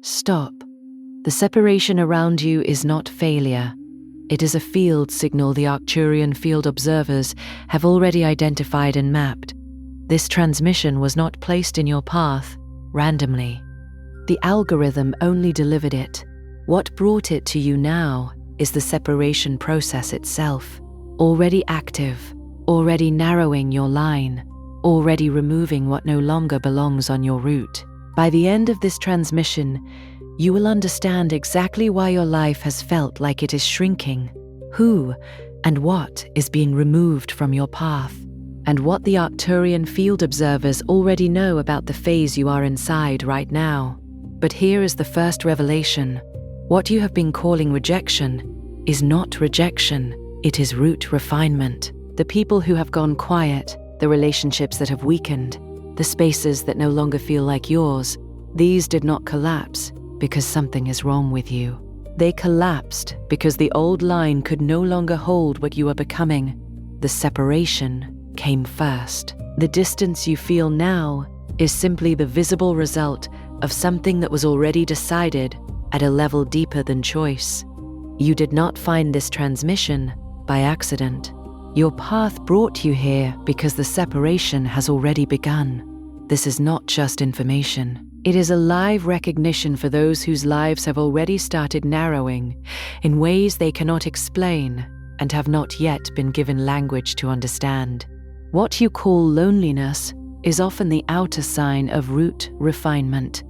Stop. The separation around you is not failure. It is a field signal the Arcturian field observers have already identified and mapped. This transmission was not placed in your path randomly. The algorithm only delivered it. What brought it to you now is the separation process itself, already active, already narrowing your line, already removing what no longer belongs on your route. By the end of this transmission, you will understand exactly why your life has felt like it is shrinking, who and what is being removed from your path, and what the Arcturian field observers already know about the phase you are inside right now. But here is the first revelation. What you have been calling rejection is not rejection, it is root refinement. The people who have gone quiet, the relationships that have weakened, the spaces that no longer feel like yours, these did not collapse because something is wrong with you. They collapsed because the old line could no longer hold what you are becoming. The separation came first. The distance you feel now is simply the visible result of something that was already decided at a level deeper than choice. You did not find this transmission by accident. Your path brought you here because the separation has already begun. This is not just information. It is a live recognition for those whose lives have already started narrowing in ways they cannot explain and have not yet been given language to understand. What you call loneliness is often the outer sign of root refinement.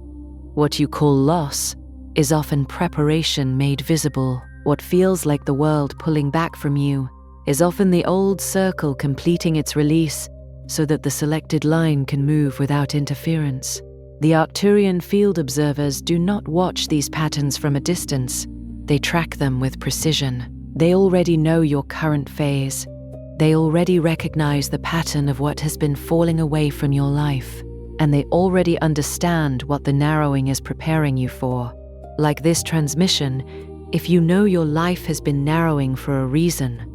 What you call loss is often preparation made visible. What feels like the world pulling back from you is often the old circle completing its release so that the selected line can move without interference. The Arcturian field observers do not watch these patterns from a distance. They track them with precision. They already know your current phase. They already recognize the pattern of what has been falling away from your life. And they already understand what the narrowing is preparing you for. Like this transmission, if you know your life has been narrowing for a reason,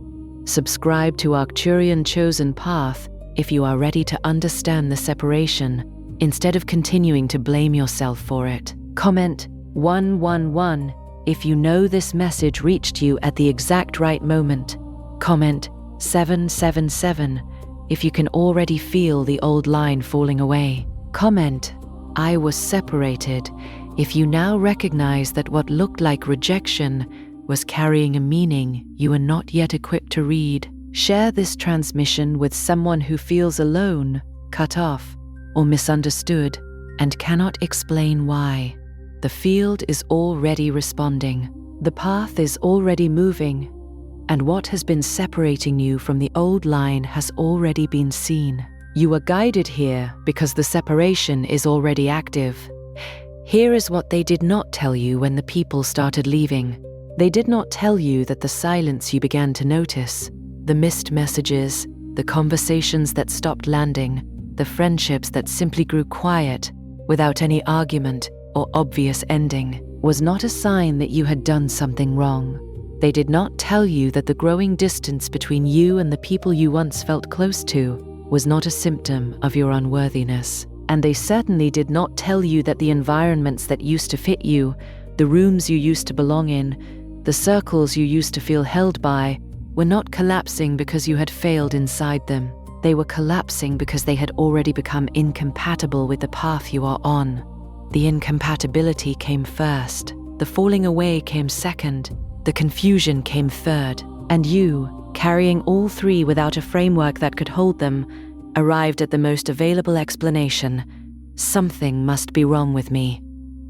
subscribe to Arcturian Chosen Path if you are ready to understand the separation, instead of continuing to blame yourself for it. Comment 111 if you know this message reached you at the exact right moment. Comment 777 if you can already feel the old line falling away. Comment I was separated if you now recognize that what looked like rejection was carrying a meaning you are not yet equipped to read. Share this transmission with someone who feels alone, cut off, or misunderstood, and cannot explain why. The field is already responding. The path is already moving, and what has been separating you from the old line has already been seen. You are guided here because the separation is already active. Here is what they did not tell you when the people started leaving. They did not tell you that the silence you began to notice, the missed messages, the conversations that stopped landing, the friendships that simply grew quiet without any argument or obvious ending, was not a sign that you had done something wrong. They did not tell you that the growing distance between you and the people you once felt close to was not a symptom of your unworthiness. And they certainly did not tell you that the environments that used to fit you, the rooms you used to belong in, the circles you used to feel held by, were not collapsing because you had failed inside them. They were collapsing because they had already become incompatible with the path you are on. The incompatibility came first, the falling away came second, the confusion came third, and you, carrying all three without a framework that could hold them, arrived at the most available explanation: something must be wrong with me.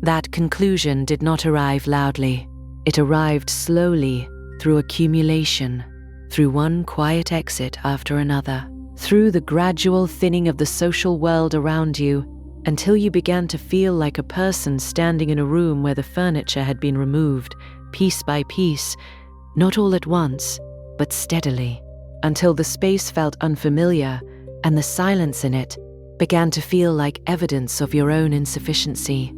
That conclusion did not arrive loudly. It arrived slowly, through accumulation, through one quiet exit after another, through the gradual thinning of the social world around you, until you began to feel like a person standing in a room where the furniture had been removed, piece by piece, not all at once, but steadily, until the space felt unfamiliar and the silence in it began to feel like evidence of your own insufficiency.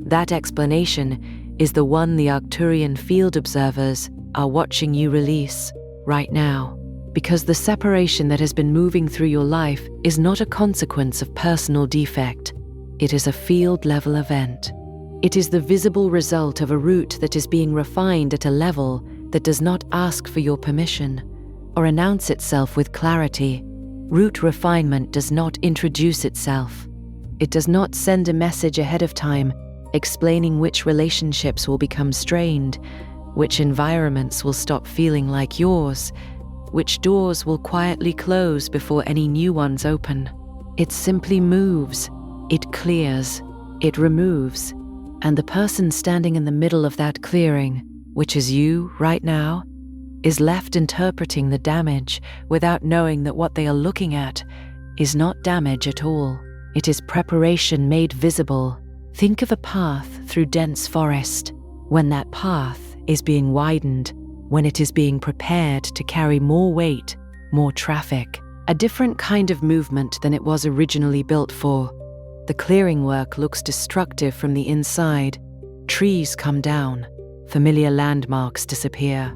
That explanation is the one the Arcturian field observers are watching you release right now, because the separation that has been moving through your life is not a consequence of personal defect. It is a field-level event. It is the visible result of a root that is being refined at a level that does not ask for your permission or announce itself with clarity. Root refinement does not introduce itself. It does not send a message ahead of time explaining which relationships will become strained, which environments will stop feeling like yours, which doors will quietly close before any new ones open. It simply moves, it clears, it removes, and the person standing in the middle of that clearing, which is you right now, is left interpreting the damage without knowing that what they are looking at is not damage at all. It is preparation made visible. Think of a path through dense forest. When that path is being widened, when it is being prepared to carry more weight, more traffic, a different kind of movement than it was originally built for. The clearing work looks destructive from the inside. Trees come down, familiar landmarks disappear.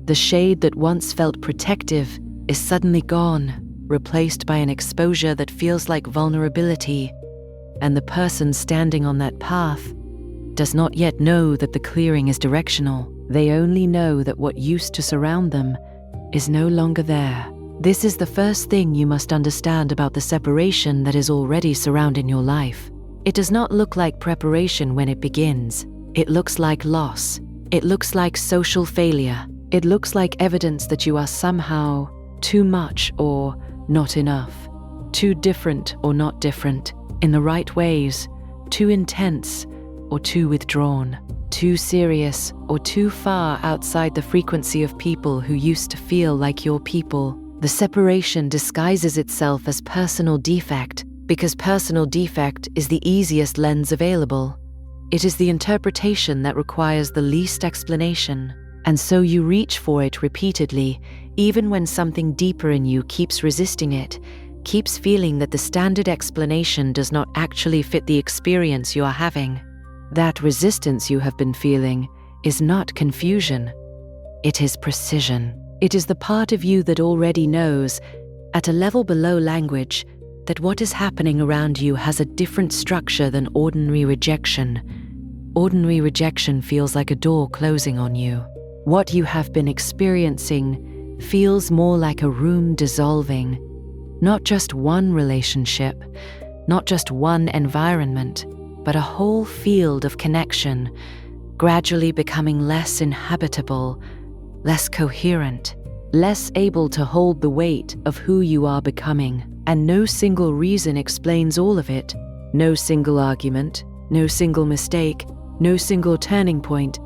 The shade that once felt protective is suddenly gone, replaced by an exposure that feels like vulnerability. And the person standing on that path does not yet know that the clearing is directional. They only know that what used to surround them is no longer there. This is the first thing you must understand about the separation that is already surrounding your life. It does not look like preparation when it begins. It looks like loss. It looks like social failure. It looks like evidence that you are somehow too much or not enough, too different or not different, in the right ways, too intense or too withdrawn, too serious or too far outside the frequency of people who used to feel like your people. The separation disguises itself as personal defect because personal defect is the easiest lens available. It is the interpretation that requires the least explanation, and so you reach for it repeatedly, even when something deeper in you keeps resisting it, keeps feeling that the standard explanation does not actually fit the experience you are having. That resistance you have been feeling is not confusion. It is precision. It is the part of you that already knows, at a level below language, that what is happening around you has a different structure than ordinary rejection. Ordinary rejection feels like a door closing on you. What you have been experiencing feels more like a room dissolving. Not just one relationship, not just one environment, but a whole field of connection, gradually becoming less inhabitable, less coherent, less able to hold the weight of who you are becoming. And no single reason explains all of it. No single argument, no single mistake, no single turning point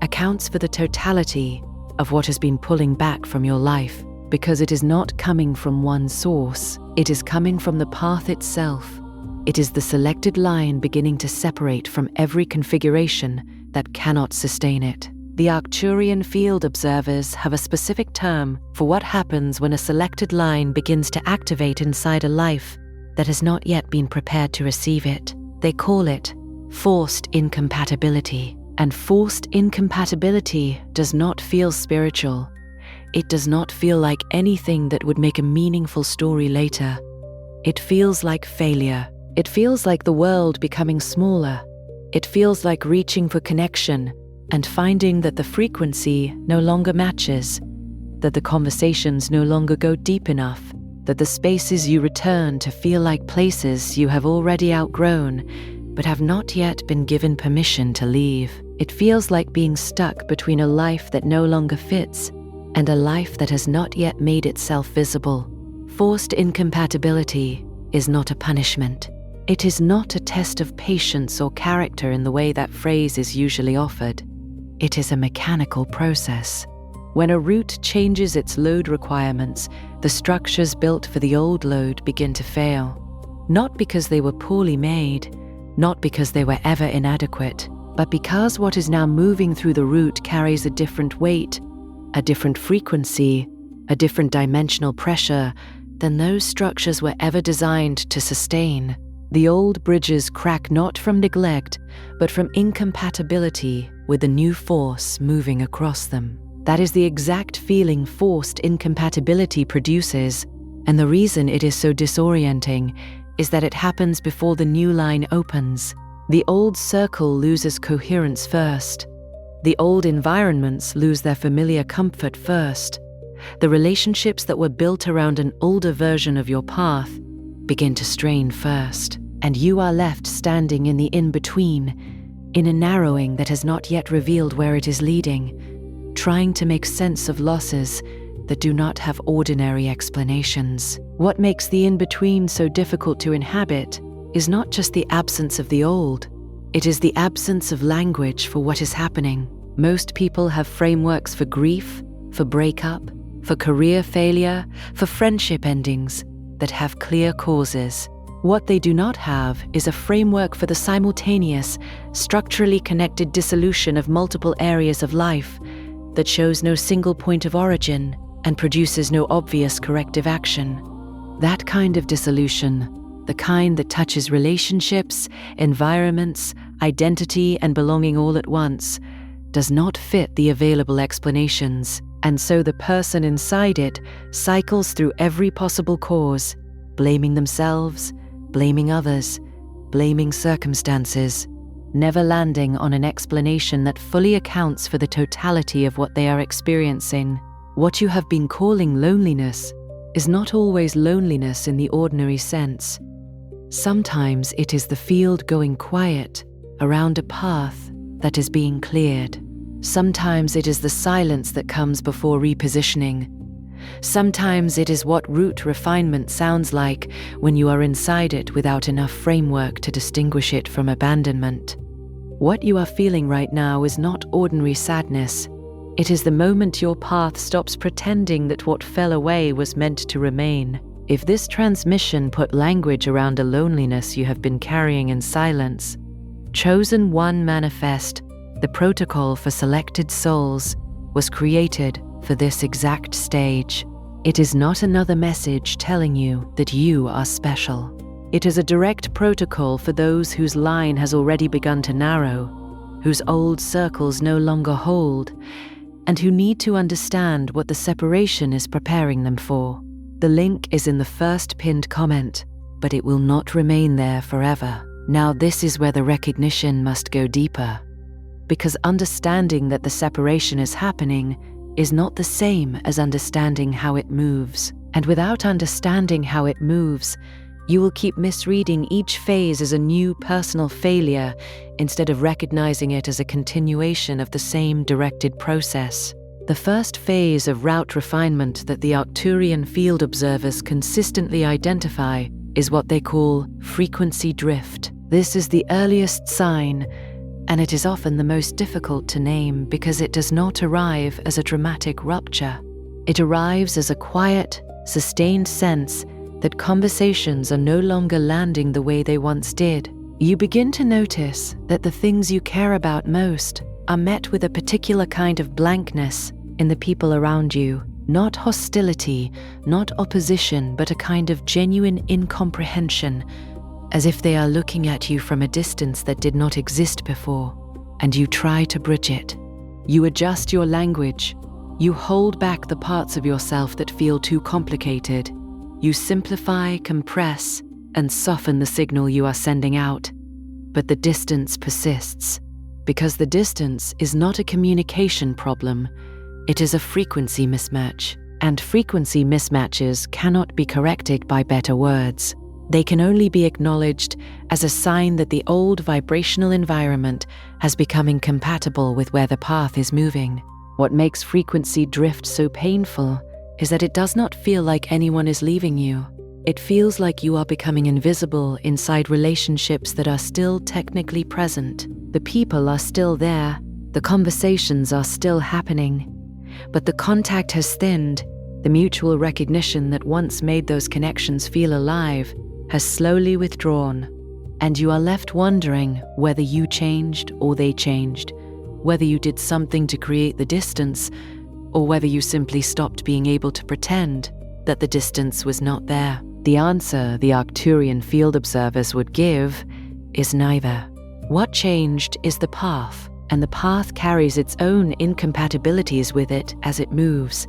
accounts for the totality of what has been pulling back from your life, because it is not coming from one source. It is coming from the path itself. It is the selected line beginning to separate from every configuration that cannot sustain it. The Arcturian field observers have a specific term for what happens when a selected line begins to activate inside a life that has not yet been prepared to receive it. They call it forced incompatibility. And forced incompatibility does not feel spiritual. It does not feel like anything that would make a meaningful story later. It feels like failure. It feels like the world becoming smaller. It feels like reaching for connection and finding that the frequency no longer matches, that the conversations no longer go deep enough, that the spaces you return to feel like places you have already outgrown, but have not yet been given permission to leave. It feels like being stuck between a life that no longer fits and a life that has not yet made itself visible. Forced incompatibility is not a punishment. It is not a test of patience or character in the way that phrase is usually offered. It is a mechanical process. When a root changes its load requirements, the structures built for the old load begin to fail. Not because they were poorly made, not because they were ever inadequate, but because what is now moving through the root carries a different weight, a different frequency, a different dimensional pressure than those structures were ever designed to sustain. The old bridges crack not from neglect, but from incompatibility with the new force moving across them. That is the exact feeling forced incompatibility produces, and the reason it is so disorienting is that it happens before the new line opens. The old circle loses coherence first. The old environments lose their familiar comfort first. The relationships that were built around an older version of your path begin to strain first, and you are left standing in the in-between, in a narrowing that has not yet revealed where it is leading, trying to make sense of losses that do not have ordinary explanations. What makes the in-between so difficult to inhabit is not just the absence of the old, it is the absence of language for what is happening. Most people have frameworks for grief, for breakup, for career failure, for friendship endings that have clear causes. What they do not have is a framework for the simultaneous, structurally connected dissolution of multiple areas of life that shows no single point of origin and produces no obvious corrective action. That kind of dissolution, the kind that touches relationships, environments, identity, and belonging all at once, does not fit the available explanations, and so the person inside it cycles through every possible cause, blaming themselves, blaming others, blaming circumstances, never landing on an explanation that fully accounts for the totality of what they are experiencing. What you have been calling loneliness is not always loneliness in the ordinary sense. Sometimes it is the field going quiet around a path that is being cleared. Sometimes it is the silence that comes before repositioning. Sometimes it is what root refinement sounds like when you are inside it without enough framework to distinguish it from abandonment. What you are feeling right now is not ordinary sadness. It is the moment your path stops pretending that what fell away was meant to remain. If this transmission put language around a loneliness you have been carrying in silence, Chosen One Manifest, the protocol for selected souls, was created for this exact stage. It is not another message telling you that you are special. It is a direct protocol for those whose line has already begun to narrow, whose old circles no longer hold, and who need to understand what the separation is preparing them for. The link is in the first pinned comment, but it will not remain there forever. Now this is where the recognition must go deeper, because understanding that the separation is happening is not the same as understanding how it moves. And without understanding how it moves, you will keep misreading each phase as a new personal failure instead of recognizing it as a continuation of the same directed process. The first phase of route refinement that the Arcturian field observers consistently identify is what they call frequency drift. This is the earliest sign, and it is often the most difficult to name because it does not arrive as a dramatic rupture. It arrives as a quiet, sustained sense that conversations are no longer landing the way they once did. You begin to notice that the things you care about most are met with a particular kind of blankness in the people around you. Not hostility, not opposition, but a kind of genuine incomprehension, as if they are looking at you from a distance that did not exist before, and you try to bridge it. You adjust your language. You hold back the parts of yourself that feel too complicated. You simplify, compress, and soften the signal you are sending out. But the distance persists, because the distance is not a communication problem. It is a frequency mismatch, and frequency mismatches cannot be corrected by better words. They can only be acknowledged as a sign that the old vibrational environment has become incompatible with where the path is moving. What makes frequency drift so painful is that it does not feel like anyone is leaving you. It feels like you are becoming invisible inside relationships that are still technically present. The people are still there, the conversations are still happening, but the contact has thinned. The mutual recognition that once made those connections feel alive has slowly withdrawn, and you are left wondering whether you changed or they changed, whether you did something to create the distance, or whether you simply stopped being able to pretend that the distance was not there. The answer the Arcturian field observers would give is neither. What changed is the path, and the path carries its own incompatibilities with it as it moves.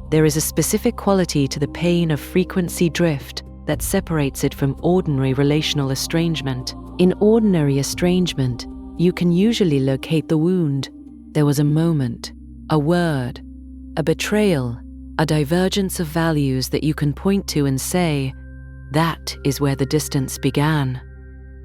There is a specific quality to the pain of frequency drift that separates it from ordinary relational estrangement. In ordinary estrangement, you can usually locate the wound. There was a moment, a word, a betrayal, a divergence of values that you can point to and say, that is where the distance began.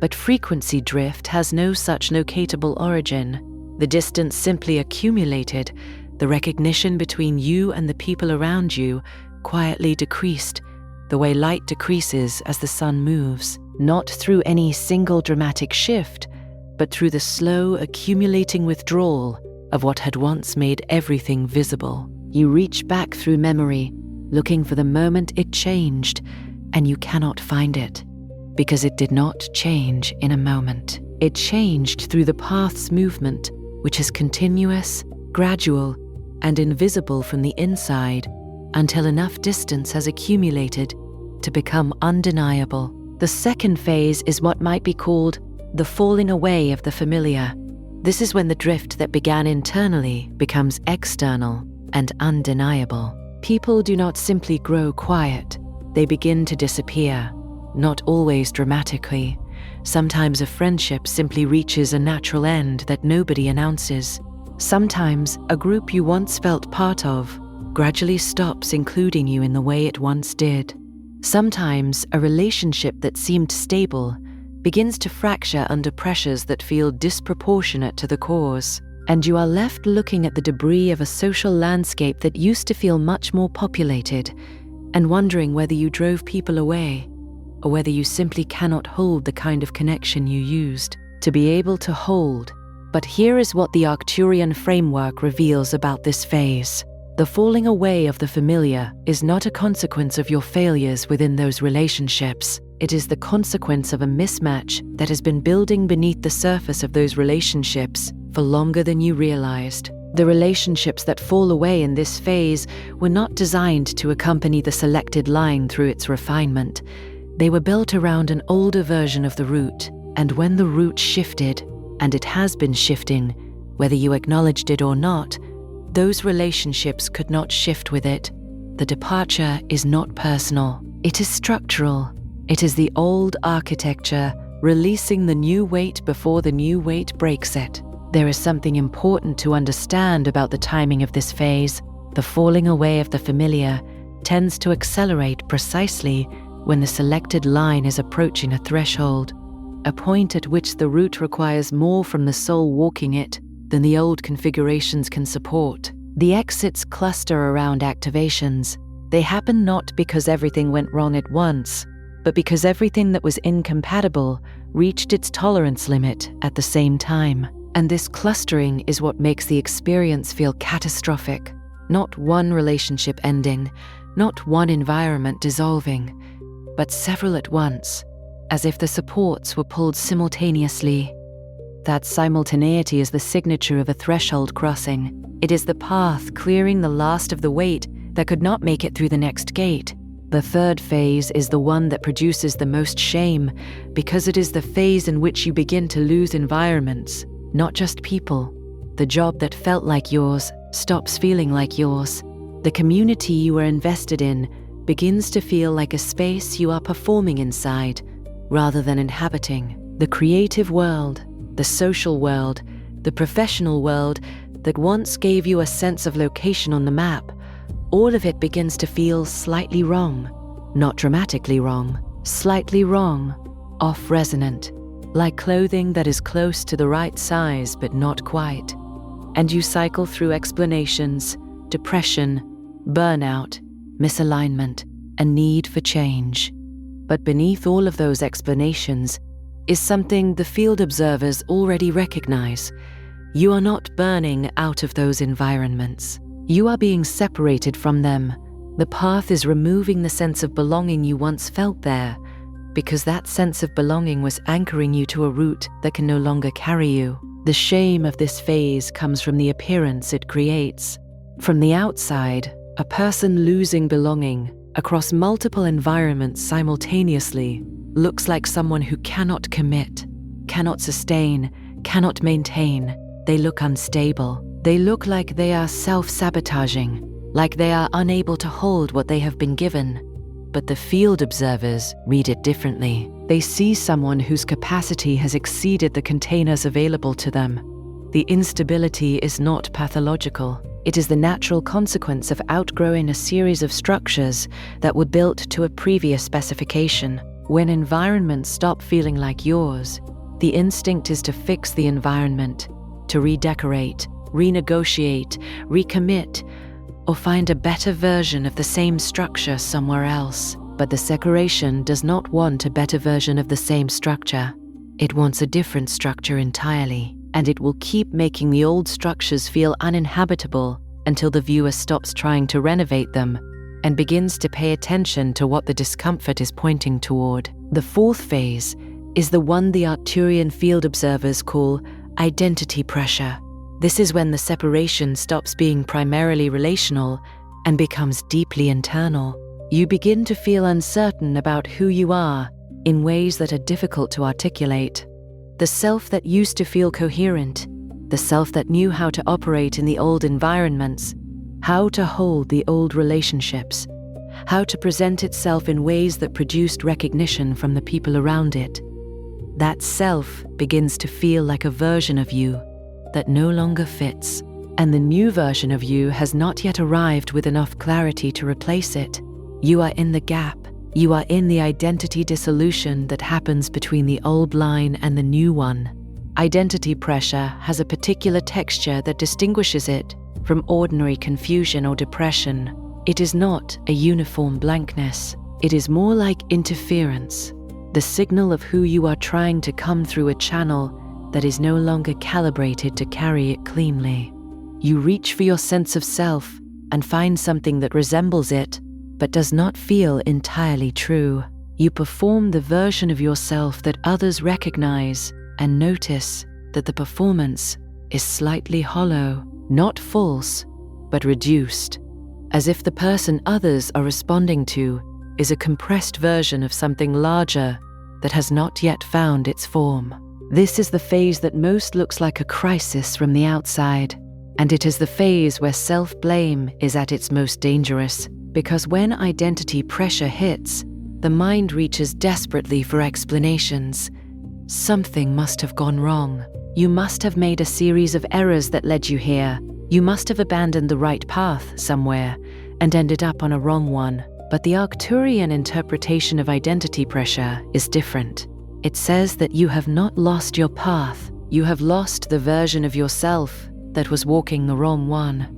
But frequency drift has no such locatable origin. The distance simply accumulated. The recognition between you and the people around you quietly decreased, the way light decreases as the sun moves, not through any single dramatic shift, but through the slow accumulating withdrawal of what had once made everything visible. You reach back through memory, looking for the moment it changed, and you cannot find it, because it did not change in a moment. It changed through the path's movement, which is continuous, gradual, and invisible from the inside, until enough distance has accumulated to become undeniable. The second phase is what might be called the falling away of the familiar. This is when the drift that began internally becomes external and undeniable. People do not simply grow quiet, they begin to disappear, not always dramatically. Sometimes a friendship simply reaches a natural end that nobody announces. Sometimes a group you once felt part of gradually stops including you in the way it once did. Sometimes a relationship that seemed stable begins to fracture under pressures that feel disproportionate to the cause, and you are left looking at the debris of a social landscape that used to feel much more populated, and wondering whether you drove people away, or whether you simply cannot hold the kind of connection you used to be able to hold. But here is what the Arcturian framework reveals about this phase. The falling away of the familiar is not a consequence of your failures within those relationships. It is the consequence of a mismatch that has been building beneath the surface of those relationships for longer than you realized. The relationships that fall away in this phase were not designed to accompany the selected line through its refinement. They were built around an older version of the root, and when the root shifted, and it has been shifting, whether you acknowledged it or not, those relationships could not shift with it. The departure is not personal. It is structural. It is the old architecture releasing the new weight before the new weight breaks it. There is something important to understand about the timing of this phase. The falling away of the familiar tends to accelerate precisely when the selected line is approaching a threshold, a point at which the route requires more from the soul walking it than the old configurations can support. The exits cluster around activations. They happen not because everything went wrong at once, but because everything that was incompatible reached its tolerance limit at the same time. And this clustering is what makes the experience feel catastrophic. Not one relationship ending, not one environment dissolving, but several at once, as if the supports were pulled simultaneously. That simultaneity is the signature of a threshold crossing. It is the path clearing the last of the weight that could not make it through the next gate. The third phase is the one that produces the most shame, because it is the phase in which you begin to lose environments, not just people. The job that felt like yours stops feeling like yours. The community you were invested in begins to feel like a space you are performing inside, rather than inhabiting. The creative world, the social world, the professional world that once gave you a sense of location on the map, all of it begins to feel slightly wrong. Not dramatically wrong, slightly wrong, off-resonant, like clothing that is close to the right size but not quite. And you cycle through explanations, depression, burnout, misalignment, a need for change. But beneath all of those explanations is something the field observers already recognize. You are not burning out of those environments. You are being separated from them. The path is removing the sense of belonging you once felt there, because that sense of belonging was anchoring you to a route that can no longer carry you. The shame of this phase comes from the appearance it creates. From the outside, a person losing belonging across multiple environments simultaneously looks like someone who cannot commit, cannot sustain, cannot maintain. They look unstable. They look like they are self-sabotaging, like they are unable to hold what they have been given. But the field observers read it differently. They see someone whose capacity has exceeded the containers available to them. The instability is not pathological. It is the natural consequence of outgrowing a series of structures that were built to a previous specification. When environments stop feeling like yours, the instinct is to fix the environment, to redecorate, renegotiate, recommit, or find a better version of the same structure somewhere else. But the separation does not want a better version of the same structure. It wants a different structure entirely, and it will keep making the old structures feel uninhabitable until the viewer stops trying to renovate them and begins to pay attention to what the discomfort is pointing toward. The fourth phase is the one the Arcturian field observers call identity pressure. This is when the separation stops being primarily relational and becomes deeply internal. You begin to feel uncertain about who you are in ways that are difficult to articulate. The self that used to feel coherent, the self that knew how to operate in the old environments, how to hold the old relationships, how to present itself in ways that produced recognition from the people around it. That self begins to feel like a version of you that no longer fits, and the new version of you has not yet arrived with enough clarity to replace it. You are in the gap. You are in the identity dissolution that happens between the old line and the new one. Identity pressure has a particular texture that distinguishes it from ordinary confusion or depression. It is not a uniform blankness. It is more like interference, the signal of who you are trying to come through a channel that is no longer calibrated to carry it cleanly. You reach for your sense of self and find something that resembles it, but does not feel entirely true. You perform the version of yourself that others recognize and notice that the performance is slightly hollow, not false, but reduced, as if the person others are responding to is a compressed version of something larger that has not yet found its form. This is the phase that most looks like a crisis from the outside, and it is the phase where self-blame is at its most dangerous. Because when identity pressure hits, the mind reaches desperately for explanations. Something must have gone wrong. You must have made a series of errors that led you here. You must have abandoned the right path somewhere and ended up on a wrong one. But the Arcturian interpretation of identity pressure is different. It says that you have not lost your path. You have lost the version of yourself that was walking the wrong one.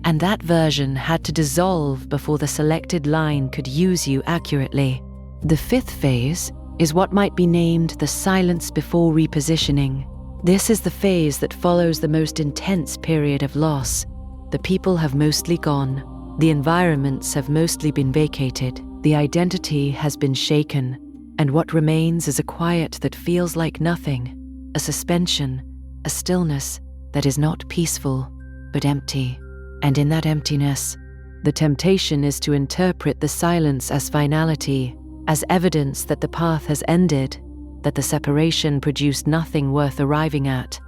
And that version had to dissolve before the selected line could use you accurately. The fifth phase is what might be named the silence before repositioning. This is the phase that follows the most intense period of loss. The people have mostly gone. The environments have mostly been vacated. The identity has been shaken. And what remains is a quiet that feels like nothing, a suspension, a stillness that is not peaceful, but empty. And in that emptiness, the temptation is to interpret the silence as finality, as evidence that the path has ended, that the separation produced nothing worth arriving at,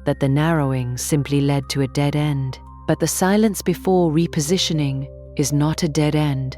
that the narrowing simply led to a dead end. But the silence before repositioning is not a dead end.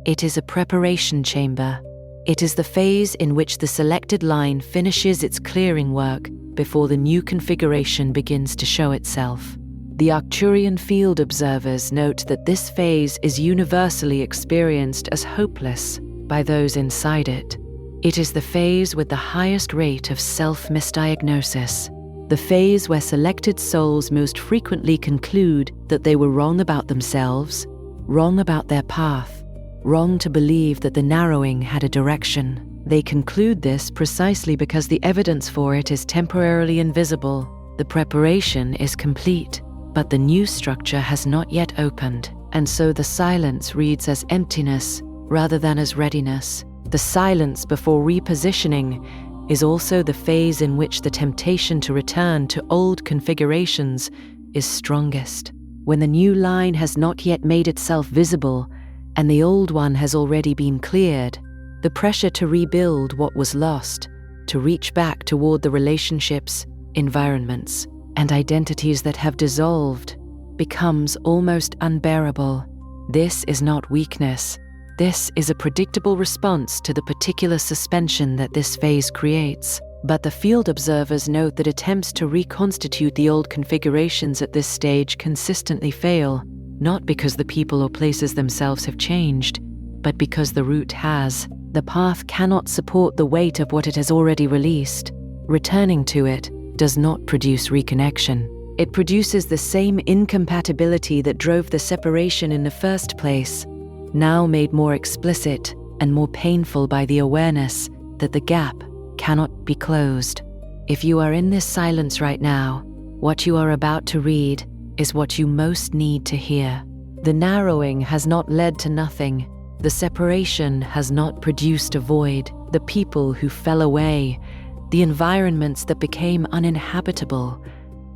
It is a preparation chamber. It is the phase in which the selected line finishes its clearing work before the new configuration begins to show itself. The Arcturian field observers note that this phase is universally experienced as hopeless by those inside it. It is the phase with the highest rate of self-misdiagnosis, the phase where selected souls most frequently conclude that they were wrong about themselves, wrong about their path, wrong to believe that the narrowing had a direction. They conclude this precisely because the evidence for it is temporarily invisible. The preparation is complete, but the new structure has not yet opened, and so the silence reads as emptiness rather than as readiness. The silence before repositioning is also the phase in which the temptation to return to old configurations is strongest. When the new line has not yet made itself visible and the old one has already been cleared, the pressure to rebuild what was lost, to reach back toward the relationships, environments, and identities that have dissolved, becomes almost unbearable. This is not weakness. This is a predictable response to the particular suspension that this phase creates. But the field observers note that attempts to reconstitute the old configurations at this stage consistently fail, not because the people or places themselves have changed, but because the root has. The path cannot support the weight of what it has already released. Returning to it does not produce reconnection. It produces the same incompatibility that drove the separation in the first place, now made more explicit and more painful by the awareness that the gap cannot be closed. If you are in this silence right now, what you are about to read is what you most need to hear. The narrowing has not led to nothing. The separation has not produced a void. The people who fell away, the environments that became uninhabitable,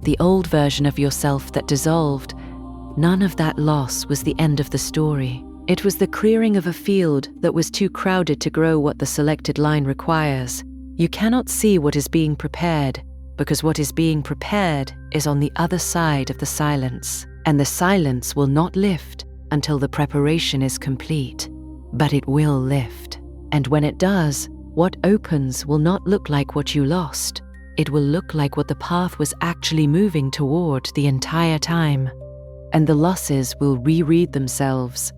the old version of yourself that dissolved, none of that loss was the end of the story. It was the clearing of a field that was too crowded to grow what the selected line requires. You cannot see what is being prepared, because what is being prepared is on the other side of the silence, and the silence will not lift until the preparation is complete. But it will lift. And when it does, what opens will not look like what you lost. It will look like what the path was actually moving toward the entire time. And the losses will reread themselves.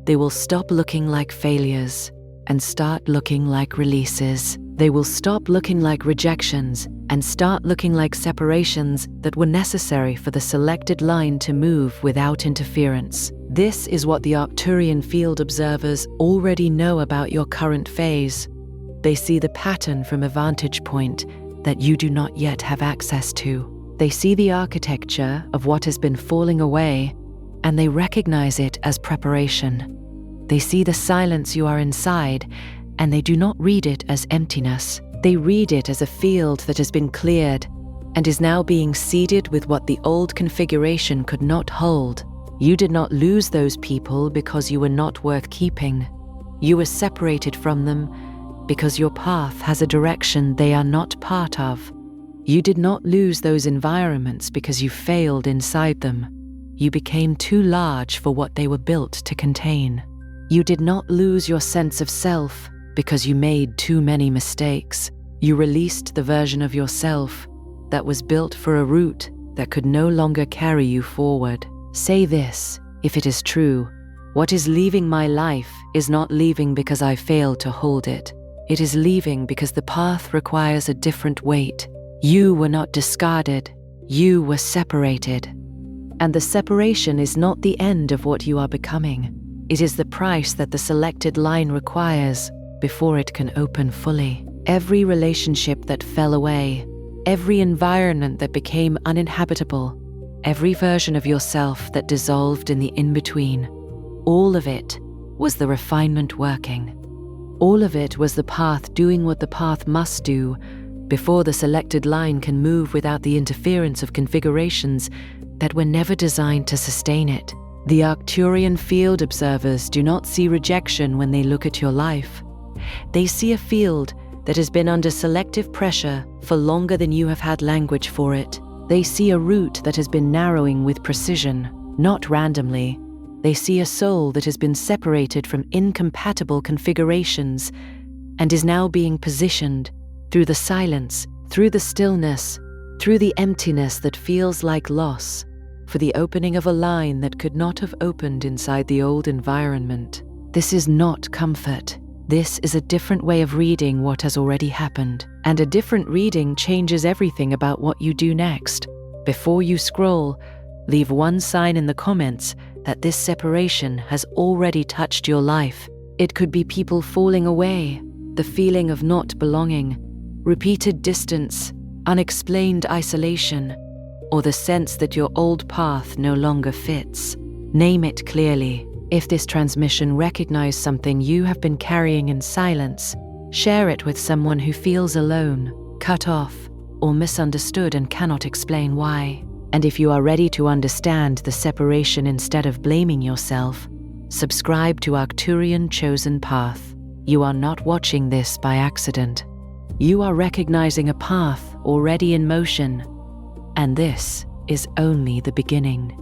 They will stop looking like failures and start looking like releases. They will stop looking like rejections and start looking like separations that were necessary for the selected line to move without interference. This is what the Arcturian field observers already know about your current phase. They see the pattern from a vantage point that you do not yet have access to. They see the architecture of what has been falling away, and they recognize it as preparation. They see the silence you are inside, and they do not read it as emptiness. They read it as a field that has been cleared and is now being seeded with what the old configuration could not hold. You did not lose those people because you were not worth keeping. You were separated from them because your path has a direction they are not part of. You did not lose those environments because you failed inside them. You became too large for what they were built to contain. You did not lose your sense of self because you made too many mistakes. You released the version of yourself that was built for a route that could no longer carry you forward. Say this, if it is true: what is leaving my life is not leaving because I failed to hold it. It is leaving because the path requires a different weight. You were not discarded, you were separated. And the separation is not the end of what you are becoming. It is the price that the selected line requires before it can open fully. Every relationship that fell away, every environment that became uninhabitable, every version of yourself that dissolved in the in-between, all of it was the refinement working. All of it was the path doing what the path must do before the selected line can move without the interference of configurations that were never designed to sustain it. The Arcturian field observers do not see rejection when they look at your life. They see a field that has been under selective pressure for longer than you have had language for it. They see a route that has been narrowing with precision, not randomly. They see a soul that has been separated from incompatible configurations and is now being positioned through the silence, through the stillness, through the emptiness that feels like loss, for the opening of a line that could not have opened inside the old environment. This is not comfort. This is a different way of reading what has already happened, and a different reading changes everything about what you do next. Before you scroll, leave one sign in the comments that this separation has already touched your life. It could be people falling away, the feeling of not belonging, repeated distance, unexplained isolation, or the sense that your old path no longer fits. Name it clearly. If this transmission recognizes something you have been carrying in silence, share it with someone who feels alone, cut off, or misunderstood and cannot explain why. And if you are ready to understand the separation instead of blaming yourself, subscribe to Arcturian Chosen Path. You are not watching this by accident. You are recognizing a path already in motion, and this is only the beginning.